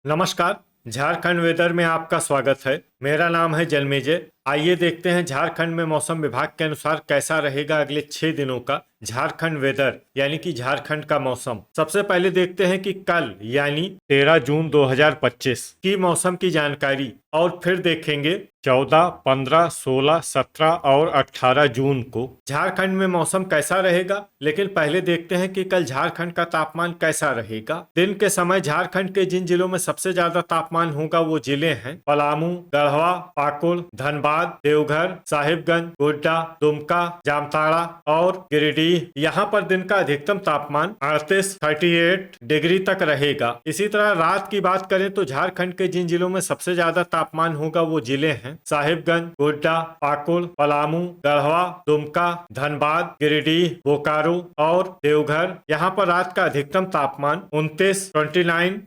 नमस्कार। झारखंड वेदर में आपका स्वागत है। मेरा नाम है जन्मेजय। आइए देखते हैं झारखंड में मौसम विभाग के अनुसार कैसा रहेगा अगले 6 दिनों का झारखंड वेदर यानी कि झारखंड का मौसम। सबसे पहले देखते हैं कि कल यानी 13 जून 2025 की मौसम की जानकारी और फिर देखेंगे 14, 15, 16, 17 और 18 जून को झारखंड में मौसम कैसा रहेगा। लेकिन पहले देखते हैं कि कल झारखंड का तापमान कैसा रहेगा। दिन के समय झारखंड के जिन जिलों में सबसे ज्यादा तापमान होगा वो जिले हैं पलामू, गढ़वा, पाकुड़, धनबाद, देवघर, साहिबगंज, गोड्डा, दुमका, जामताड़ा और गिरिडीह। यहाँ पर दिन का अधिकतम तापमान 38 डिग्री तक रहेगा। इसी तरह रात की बात करें तो झारखंड के जिन जिलों में सबसे ज्यादा तापमान होगा वो जिले हैं साहिबगंज, गोड्डा, पाकुड़, पलामू, गढ़वा, दुमका, धनबाद, गिरिडीह, बोकारो और देवघर। यहाँ पर रात का अधिकतम तापमान 29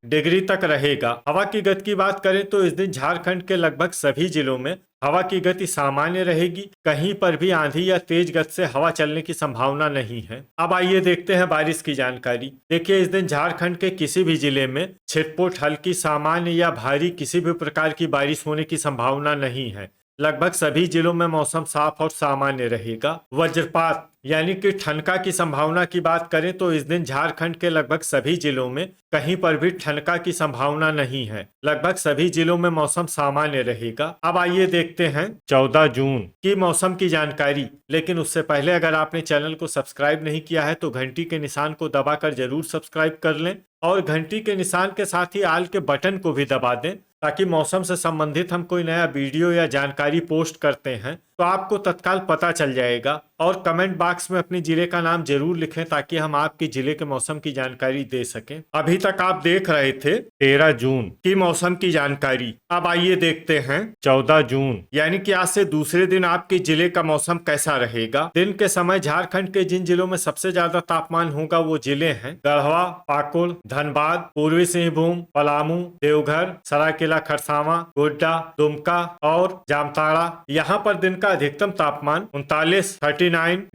डिग्री तक रहेगा। हवा की गति की बात करें तो इस दिन झारखंड के लगभग सभी जिलों में हवा की गति सामान्य रहेगी। कहीं पर भी आंधी या तेज गति से हवा चलने की संभावना नहीं है। अब आइए देखते हैं बारिश की जानकारी। देखिए, इस दिन झारखंड के किसी भी जिले में छिटपुट, हल्की, सामान्य या भारी किसी भी प्रकार की बारिश होने की संभावना नहीं है। लगभग सभी जिलों में मौसम साफ और सामान्य रहेगा। वज्रपात यानी कि ठनका की संभावना की बात करें तो इस दिन झारखंड के लगभग सभी जिलों में कहीं पर भी ठनका की संभावना नहीं है। लगभग सभी जिलों में मौसम सामान्य रहेगा। अब आइए देखते हैं 14 जून की मौसम की जानकारी। लेकिन उससे पहले अगर आपने चैनल को सब्सक्राइब नहीं किया है तो घंटी के निशान को दबाकर जरूर सब्सक्राइब कर लें और घंटी के निशान के साथ ही आल के बटन को भी दबा दें, ताकि मौसम से संबंधित हम कोई नया वीडियो या जानकारी पोस्ट करते हैं तो आपको तत्काल पता चल जाएगा। और कमेंट बॉक्स में अपने जिले का नाम जरूर लिखें ताकि हम आपके जिले के मौसम की जानकारी दे सकें। अभी तक आप देख रहे थे 13 जून की मौसम की जानकारी। अब आइए देखते हैं 14 जून यानी कि आज से दूसरे दिन आपके जिले का मौसम कैसा रहेगा। दिन के समय झारखंड के जिन जिलों में सबसे ज्यादा तापमान होगा वो जिले हैं गढ़वा, पाकुड़, धनबाद, पूर्वी सिंहभूम, पलामू, देवघर, सरायकेला खरसावां, गोड्डा, दुमका और जामताड़ा। यहाँ पर दिन का अधिकतम तापमान 39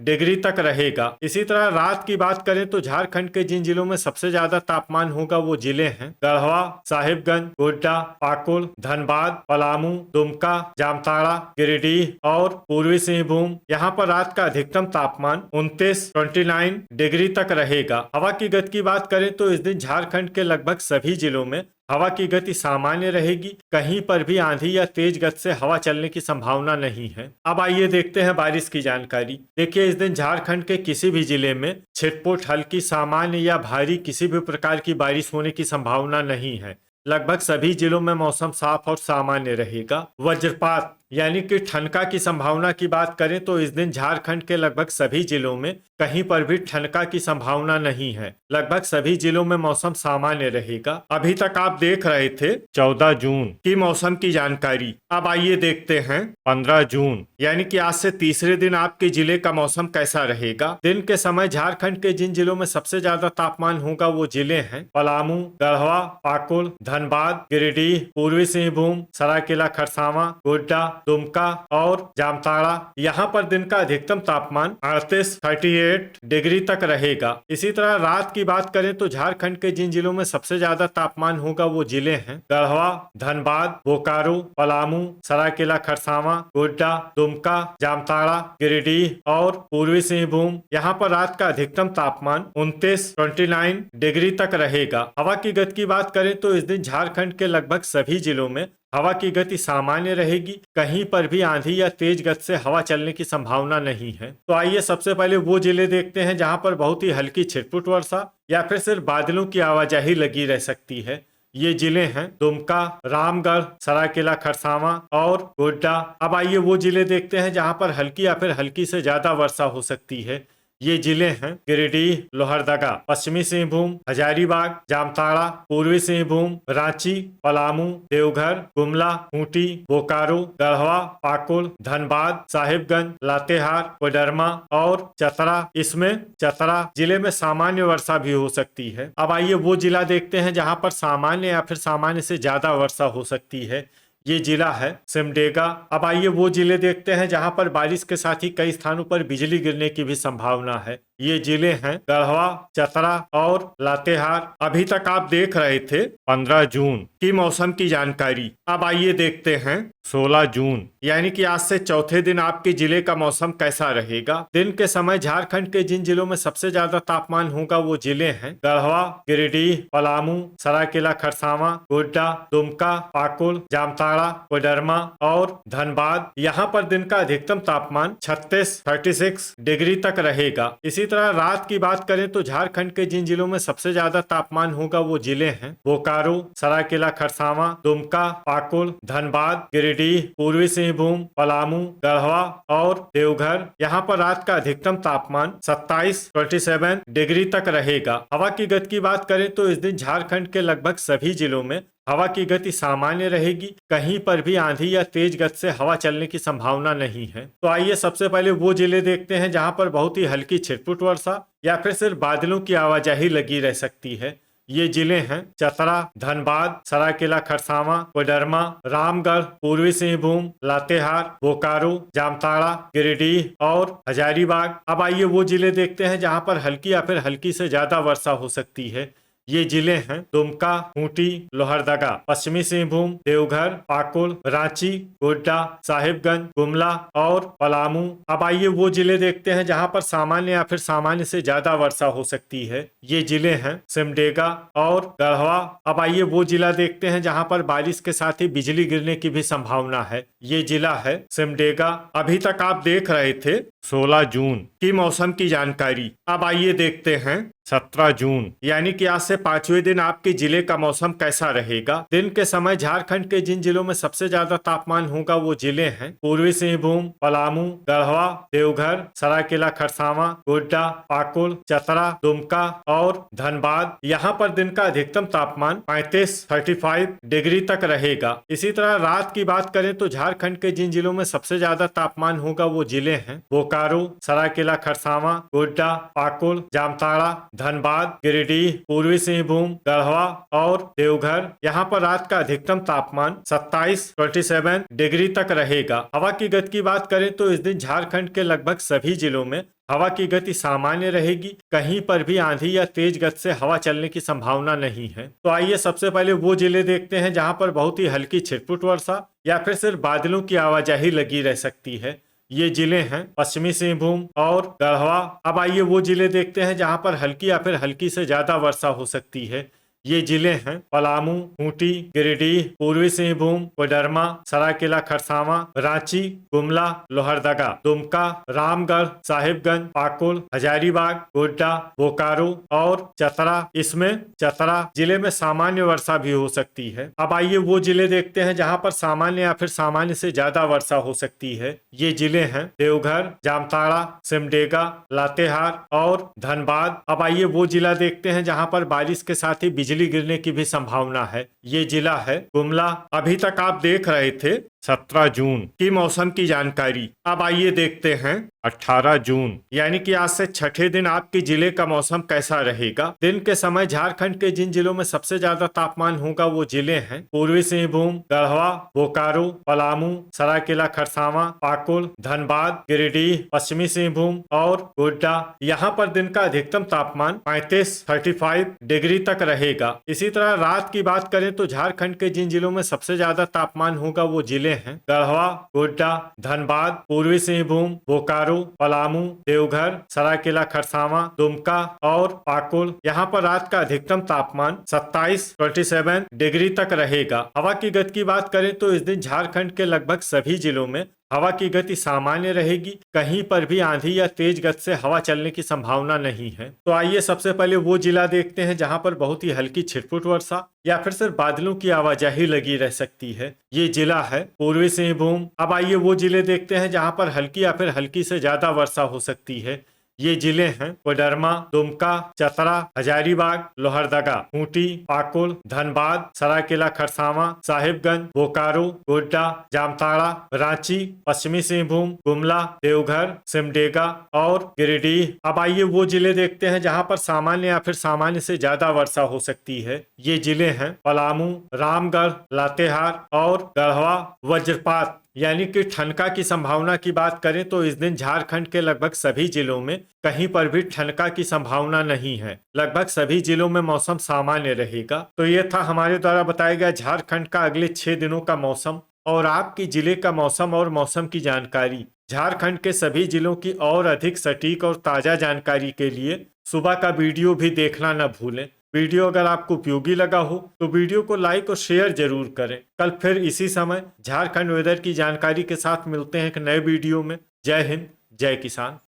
डिग्री तक रहेगा। इसी तरह रात की बात करें तो झारखंड के जिन जिलों में सबसे ज्यादा तापमान होगा वो जिले हैं गढ़वा, साहिबगंज, गोड्डा, पाकुड़, धनबाद, पलामू, दुमका, जामताड़ा, गिरिडीह और पूर्वी सिंहभूम। यहाँ पर रात का अधिकतम तापमान 29 डिग्री तक रहेगा। हवा की गति की बात करें तो इस दिन झारखंड के लगभग सभी जिलों में हवा की गति सामान्य रहेगी। कहीं पर भी आंधी या तेज गति से हवा चलने की संभावना नहीं है। अब आइए देखते हैं बारिश की जानकारी। देखिए, इस दिन झारखंड के किसी भी जिले में छिटपुट, हल्की, सामान्य या भारी किसी भी प्रकार की बारिश होने की संभावना नहीं है। लगभग सभी जिलों में मौसम साफ और सामान्य रहेगा। वज्रपात यानी कि ठनका की संभावना की बात करें तो इस दिन झारखंड के लगभग सभी जिलों में कहीं पर भी ठनका की संभावना नहीं है। लगभग सभी जिलों में मौसम सामान्य रहेगा। अभी तक आप देख रहे थे 14 जून की मौसम की जानकारी। अब आइए देखते हैं 15 जून यानी कि आज से तीसरे दिन आपके जिले का मौसम कैसा रहेगा। दिन के समय झारखंड के जिन जिलों में सबसे ज्यादा तापमान होगा वो जिले हैं पलामू, गढ़वा, पाकुड़, धनबाद, गिरिडीह, पूर्वी सिंहभूम, सरायकेला खरसावां, गोड्डा, दुमका और जामताड़ा। यहाँ पर दिन का अधिकतम तापमान 38 डिग्री तक रहेगा। इसी तरह रात की बात करें तो झारखंड के जिन जिलों में सबसे ज्यादा तापमान होगा वो जिले हैं गढ़वा, धनबाद, बोकारो, पलामू, सरायकेला खरसावां, गोड्डा, दुमका, जामताड़ा, गिरिडीह और पूर्वी सिंहभूम। यहाँ पर रात का अधिकतम तापमान 29 डिग्री तक रहेगा। हवा की गति की बात करें तो इस दिन झारखंड के लगभग सभी जिलों में हवा की गति सामान्य रहेगी। कहीं पर भी आंधी या तेज गति से हवा चलने की संभावना नहीं है। तो आइए सबसे पहले वो जिले देखते हैं जहां पर बहुत ही हल्की छिटपुट वर्षा या फिर सिर्फ बादलों की आवाजाही लगी रह सकती है। ये जिले हैं दुमका, रामगढ़, सरायकेला खरसावां और गोड्डा। अब आइए वो जिले देखते हैं जहां पर हल्की या फिर हल्की से ज्यादा वर्षा हो सकती है। ये जिले हैं गिरिडीह, लोहरदगा, पश्चिमी सिंहभूम, हजारीबाग, जामताड़ा, पूर्वी सिंहभूम, रांची, पलामू, देवघर, गुमला, खूंटी, बोकारो, गढ़वा, पाकुड़, धनबाद, साहिबगंज, लातेहार, कोडरमा और चतरा। इसमें चतरा जिले में सामान्य वर्षा भी हो सकती है। अब आइए वो जिला देखते हैं जहां पर सामान्य या फिर सामान्य से ज्यादा वर्षा हो सकती है। ये जिला है सिमडेगा। अब आइए वो जिले देखते हैं जहां पर बारिश के साथ ही कई स्थानों पर बिजली गिरने की भी संभावना है। ये जिले हैं गढ़वा, चतरा और लातेहार। अभी तक आप देख रहे थे 15 जून की मौसम की जानकारी। अब आइए देखते हैं 16 जून यानी कि आज से चौथे दिन आपके जिले का मौसम कैसा रहेगा। दिन के समय झारखंड के जिन जिलों में सबसे ज्यादा तापमान होगा वो जिले हैं गढ़वा, गिरिडीह, पलामू, सरायकेला खरसावां, गोड्डा, दुमका, पाकुड़, जामताड़ा, कोडरमा और धनबाद। यहाँ पर दिन का अधिकतम तापमान 36 डिग्री तक रहेगा। इसी तरह रात की बात करें तो झारखंड के जिन जिलों में सबसे ज्यादा तापमान होगा वो जिले हैं बोकारो, सरायकेला खरसावां, दुमका, पाकुड़, धनबाद, गिरिडीह, पूर्वी सिंहभूम, पलामू, गढ़वा और देवघर। यहाँ पर रात का अधिकतम तापमान 27 डिग्री तक रहेगा। हवा की गति की बात करें तो इस दिन झारखंड के लगभग सभी जिलों में हवा की गति सामान्य रहेगी। कहीं पर भी आंधी या तेज गति से हवा चलने की संभावना नहीं है। तो आइए सबसे पहले वो जिले देखते हैं जहां पर बहुत ही हल्की छिटपुट वर्षा या फिर सिर्फ बादलों की आवाजाही लगी रह सकती है। ये जिले हैं चतरा, धनबाद, सरायकेला खरसावां, कोडरमा, रामगढ़, पूर्वी सिंहभूम, लातेहार, बोकारो, जामताड़ा, गिरिडीह और हजारीबाग। अब आइए वो जिले देखते हैं जहां पर हल्की या फिर हल्की से ज्यादा वर्षा हो सकती है। ये जिले हैं दुमका, खूंटी, लोहरदगा, पश्चिमी सिंहभूम, देवघर, पाकुड़, रांची, गोड्डा, साहिबगंज, गुमला और पलामू। अब आइए वो जिले देखते हैं जहां पर सामान्य या फिर सामान्य से ज्यादा वर्षा हो सकती है। ये जिले हैं सिमडेगा और गढ़वा। अब आइए वो जिला देखते हैं जहां पर बारिश के साथ ही बिजली गिरने की भी संभावना है। ये जिला है सिमडेगा। अभी तक आप देख रहे थे 16 जून की मौसम की जानकारी। अब आइए देखते हैं 17 जून यानी कि आज से 5वें दिन आपके जिले का मौसम कैसा रहेगा। दिन के समय झारखंड के जिन जिलों में सबसे ज्यादा तापमान होगा वो जिले हैं पूर्वी सिंहभूम, पलामू, गढ़वा, देवघर, सरायकेला खरसावां, गोड्डा, पाकुड़, चतरा, दुमका और धनबाद। यहाँ पर दिन का अधिकतम तापमान 35 डिग्री तक रहेगा। इसी तरह रात की बात करें तो झारखंड के जिन जिलों में सबसे ज्यादा तापमान होगा वो जिले हैं बोकारो, सरायकेला खरसावां, गोड्डा, पाकुड़, जामताड़ा, धनबाद, गिरिडीह, पूर्वी सिंहभूम, गढ़वा और देवघर। यहाँ पर रात का अधिकतम तापमान 27 डिग्री तक रहेगा। हवा की गति की बात करें तो इस दिन झारखंड के लगभग सभी जिलों में हवा की गति सामान्य रहेगी। कहीं पर भी आंधी या तेज गति से हवा चलने की संभावना नहीं है। तो आइए सबसे पहले वो जिले देखते हैं जहां पर बहुत ही हल्की छिटपुट वर्षा या फिर सिर्फ बादलों की आवाजाही लगी रह सकती है। ये जिले हैं पश्चिमी सिंहभूम और गढ़वा। अब आइए वो जिले देखते हैं जहां पर हल्की या फिर हल्की से ज्यादा वर्षा हो सकती है। ये जिले हैं पलामू, खूंटी, गिरिडीह, पूर्वी सिंहभूम, कोडरमा, सरायकेला खरसावां, रांची, गुमला, लोहरदगा, दुमका, रामगढ़, साहिबगंज, पाकुड़, हजारीबाग, गोड्डा, बोकारो और चतरा। इसमें चतरा जिले में सामान्य वर्षा भी हो सकती है। अब आइए वो जिले देखते हैं जहां पर सामान्य या फिर सामान्य से ज्यादा वर्षा हो सकती है। ये जिले हैं देवघर, जामताड़ा, सिमडेगा, लातेहार और धनबाद। अब आइए वो जिला देखते हैं जहां पर बारिश के साथ ही बिजली गिरने की भी संभावना है। ये जिला है गुमला। अभी तक आप देख रहे थे 17 जून की मौसम की जानकारी। अब आइए देखते हैं 18 जून यानी कि आज से छठे दिन आपके जिले का मौसम कैसा रहेगा। दिन के समय झारखंड के जिन जिलों में सबसे ज्यादा तापमान होगा वो जिले हैं पूर्वी सिंहभूम, गढ़वा, बोकारो, पलामू, सरायकेला खरसावां, पाकुड़, धनबाद, गिरिडीह, पश्चिमी सिंहभूम और गोड्डा। यहाँ पर दिन का अधिकतम तापमान 35 डिग्री तक रहेगा। इसी तरह रात की बात करें तो झारखंड के जिन जिलों में सबसे ज्यादा तापमान होगा वो जिले हैं गढ़वा, गोड्डा, धनबाद, पूर्वी सिंहभूम, बोकारो, पलामू, देवघर, सरायकेला खरसावां, दुमका और पाकुड़। यहाँ पर रात का अधिकतम तापमान 27 डिग्री तक रहेगा। हवा की गति की बात करें तो इस दिन झारखंड के लगभग सभी जिलों में हवा की गति सामान्य रहेगी। कहीं पर भी आंधी या तेज गति से हवा चलने की संभावना नहीं है। तो आइए सबसे पहले वो जिला देखते हैं जहां पर बहुत ही हल्की छिटपुट वर्षा या फिर सिर्फ बादलों की आवाजाही लगी रह सकती है। ये जिला है पूर्वी सिंहभूम। अब आइए वो जिले देखते हैं जहां पर हल्की या फिर हल्की से ज्यादा वर्षा हो सकती है। ये जिले हैं कोडरमा, दुमका, चतरा, हजारीबाग, लोहरदगा, खूंटी, पाकुड़, धनबाद, सरायकेला खरसावां, साहिबगंज, बोकारो, गोड्डा, जामताड़ा, रांची, पश्चिमी सिंहभूम, गुमला, देवघर, सिमडेगा और गिरिडीह। अब आइए वो जिले देखते हैं जहां पर सामान्य या फिर सामान्य से ज्यादा वर्षा हो सकती है। ये जिले हैं पलामू, रामगढ़, लातेहार और गढ़वा। वज्रपात यानी कि ठनका की संभावना की बात करें तो इस दिन झारखंड के लगभग सभी जिलों में कहीं पर भी ठनका की संभावना नहीं है। लगभग सभी जिलों में मौसम सामान्य रहेगा। तो ये था हमारे द्वारा बताया गया झारखंड का अगले 6 दिनों का मौसम और आपकी जिले का मौसम और मौसम की जानकारी। झारखंड के सभी जिलों की और अधिक सटीक और ताजा जानकारी के लिए सुबह का वीडियो भी देखना न भूलें। वीडियो अगर आपको उपयोगी लगा हो तो वीडियो को लाइक और शेयर जरूर करें। कल फिर इसी समय झारखंड वेदर की जानकारी के साथ मिलते हैं एक नए वीडियो में। जय हिंद, जय किसान।